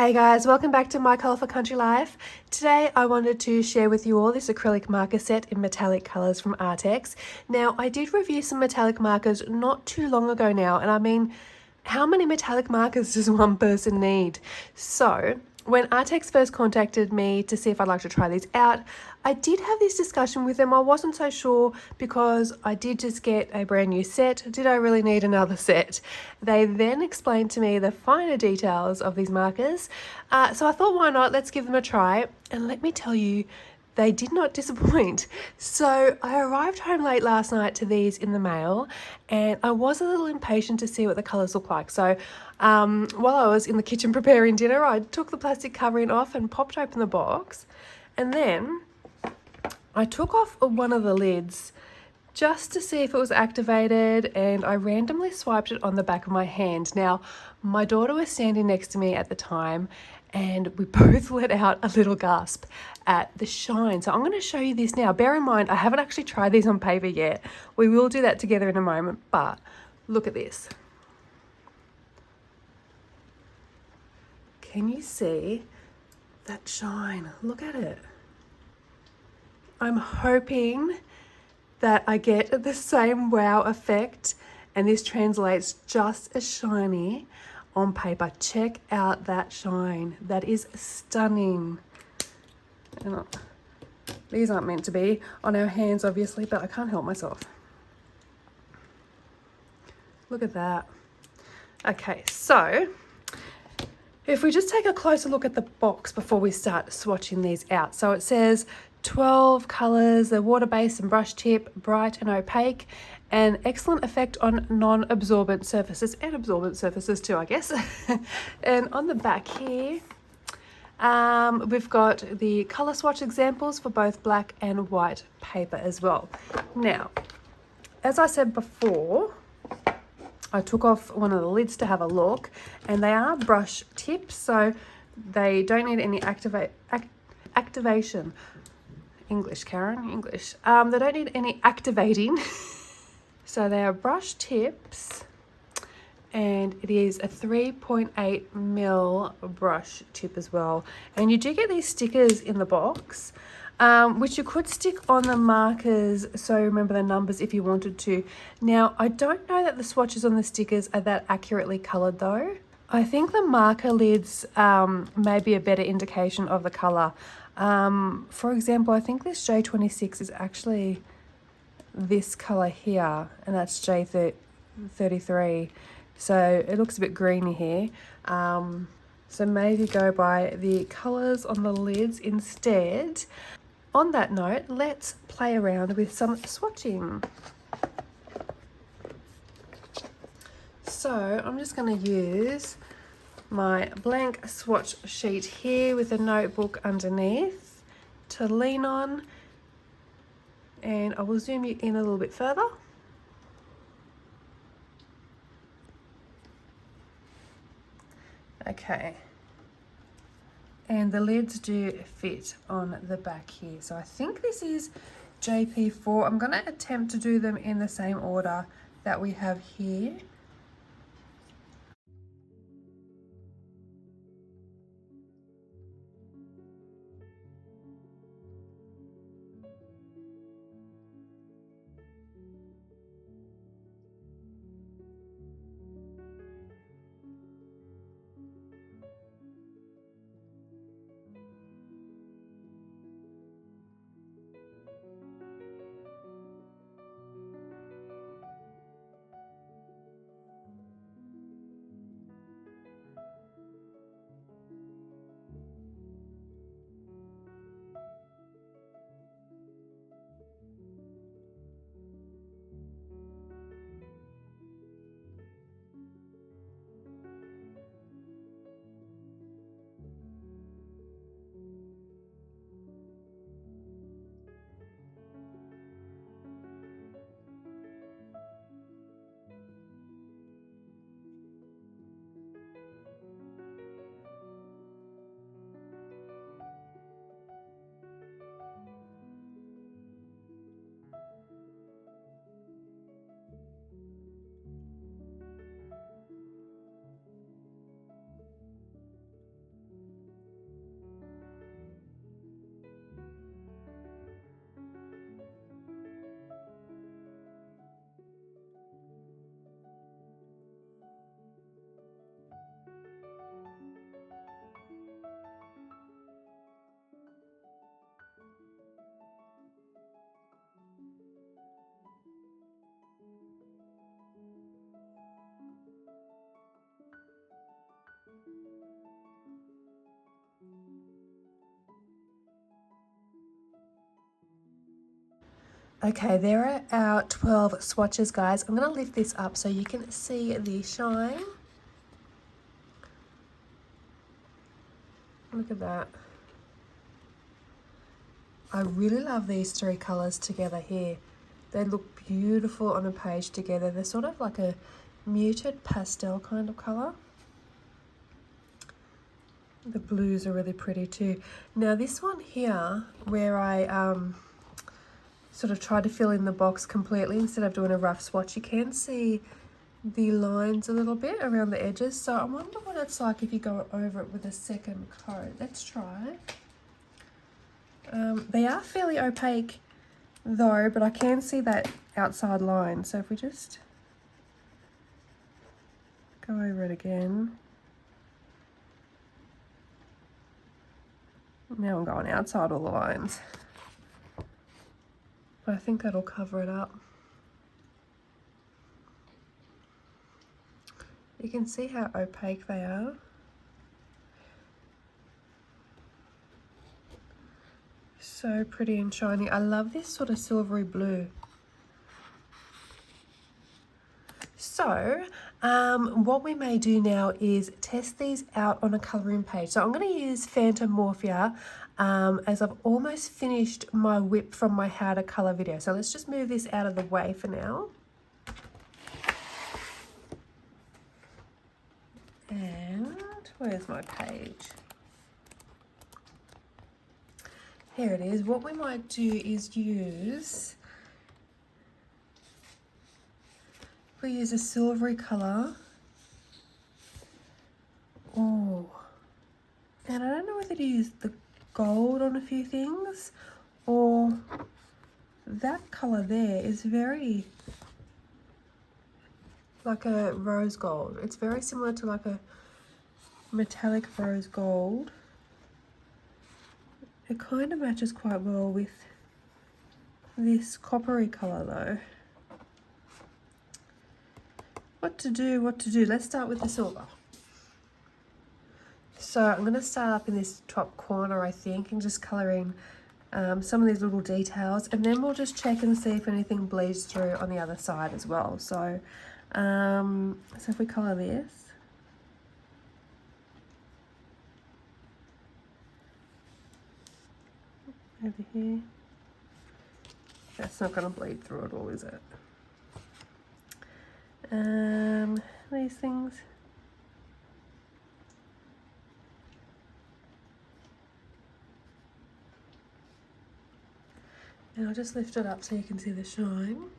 Hey guys, welcome back to My Colourful Country Life. Today I wanted to share with you all this acrylic marker set in metallic colours from Artex. Now I did review some metallic markers not too long ago now, and I mean, how many metallic markers does one person need? So when Artex first contacted me to see if I'd like to try these out, I did have this discussion with them. I wasn't so sure because I did just get a brand new set. Did I really need another set? They then explained to me the finer details of these markers. So I thought, why not? Let's give them a try. And let me tell you, they did not disappoint. So I arrived home late last night to these in the mail, and I was a little impatient to see what the colours look like. So while I was in the kitchen preparing dinner, I took the plastic covering off and popped open the box, and then I took off one of the lids just to see if it was activated, and I randomly swiped it on the back of my hand. Now, my daughter was standing next to me at the time, and we both let out a little gasp at the shine. So I'm going to show you this now. Bear in mind, I haven't actually tried these on paper yet. We will do that together in a moment, but look at this. Can you see that shine? Look at it. I'm hoping that I get the same wow effect and this translates just as shiny on paper. Check out that shine. That is stunning. And these aren't meant to be on our hands, obviously, but I can't help myself. Look at that. Okay, so if we just take a closer look at the box before we start swatching these out. So it says 12 colours, they're water-based and brush tip, bright and opaque, and excellent effect on non-absorbent surfaces and absorbent surfaces too, I guess. And on the back here, we've got the colour swatch examples for both black and white paper as well. Now, as I said before, I took off one of the lids to have a look, and they are brush tips, so they don't need any activation. English, Karen, English. They don't need any activating. So they are brush tips, and it is a 3.8 mil brush tip as well. And you do get these stickers in the box, which you could stick on the markers, so remember the numbers if you wanted to. Now, I don't know that the swatches on the stickers are that accurately coloured though. I think the marker lids may be a better indication of the colour. For example, I think this J26 is actually this colour here, and that's J33. So it looks a bit greeny here. So maybe go by the colours on the lids instead. On that note, let's play around with some swatching. So I'm just going to use my blank swatch sheet here with a notebook underneath to lean on, and I will zoom you in a little bit further. Okay, and the lids do fit on the back here. So I think this is JP4. I'm going to attempt to do them in the same order that we have here. Okay, there are our 12 swatches, guys. I'm going to lift this up so you can see the shine. Look at that. I really love these three colours together here. They look beautiful on a page together. They're sort of like a muted pastel kind of colour. The blues are really pretty too. Now this one here, where I sort of tried to fill in the box completely instead of doing a rough swatch, you can see the lines a little bit around the edges. So I wonder what it's like if you go over it with a second coat. Let's try. They are fairly opaque though, but I can see that outside line. So if we just go over it again. Now I'm going outside all the lines. But I think that'll cover it up. You can see how opaque they are. So pretty and shiny. I love this sort of silvery blue. So what we may do now is test these out on a colouring page. So I'm going to use Phantom Morphia as I've almost finished my whip from my how to colour video. So let's just move this out of the way for now. And where's my page? Here it is. What we might do is use a silvery colour. Oh, and I don't know whether to use the gold on a few things or that colour there is very like a rose gold. It's very similar to like a metallic rose gold. It kind of matches quite well with this coppery colour though. What to do? Let's start with the silver. So I'm going to start up in this top corner, I think, and just colouring some of these little details, and then we'll just check and see if anything bleeds through on the other side as well. So, so if we colour this. Over here. That's not going to bleed through at all, is it? These things. And I'll just lift it up so you can see the shine.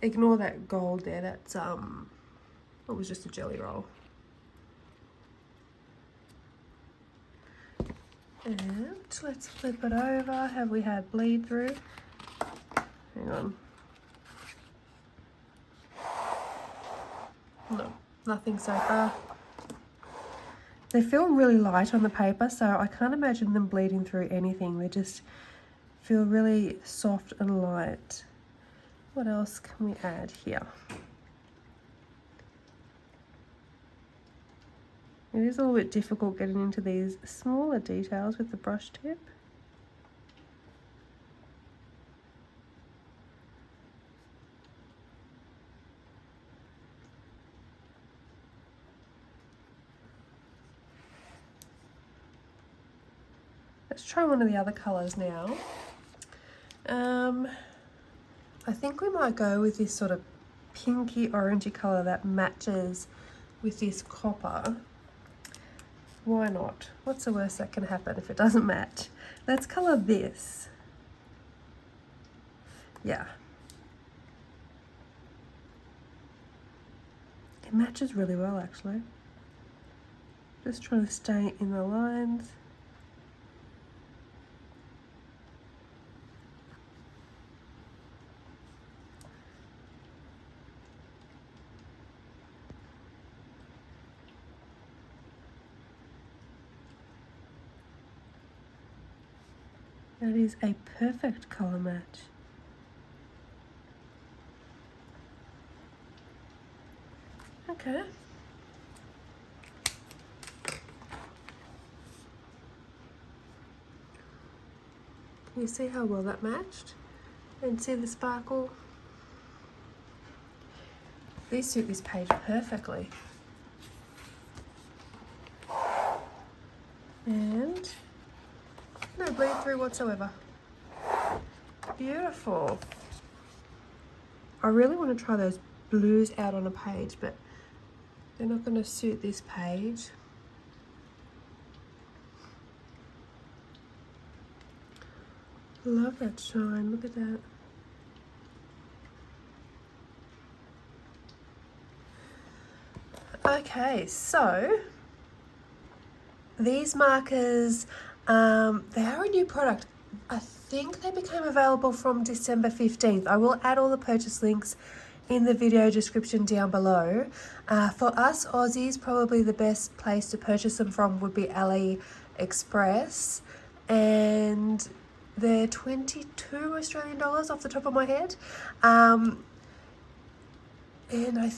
Ignore that gold there, that's it was just a jelly roll. And let's flip it over. Have we had bleed through? Hang on. No, nothing so far. They feel really light on the paper, so I can't imagine them bleeding through anything. They just feel really soft and light. What else can we add here? It is a little bit difficult getting into these smaller details with the brush tip. Let's try one of the other colours now. I think we might go with this sort of pinky orangey colour that matches with this copper. Why not? What's the worst that can happen if it doesn't match? Let's colour this. Yeah. It matches really well actually. Just trying to stay in the lines. That is a perfect colour match. Okay. Can you see how well that matched? And see the sparkle? These suit this page perfectly. And no bleed through whatsoever. Beautiful. I really want to try those blues out on a page, but they're not going to suit this page. Love that shine, look at that. Okay, so these markers, they are a new product. I think they became available from December 15th. I will add all the purchase links in the video description down below. For us Aussies, probably the best place to purchase them from would be AliExpress, and they're 22 Australian dollars off the top of my head. And I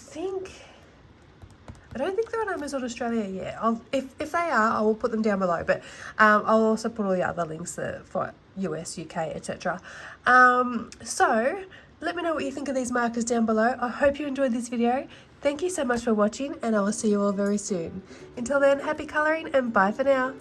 don't think they're on Amazon Australia yet. If they are, I will put them down below, but I'll also put all the other links for US, UK, etc. So let me know what you think of these markers down below. I hope you enjoyed this video. Thank you so much for watching, and I will see you all very soon. Until then, happy colouring and bye for now.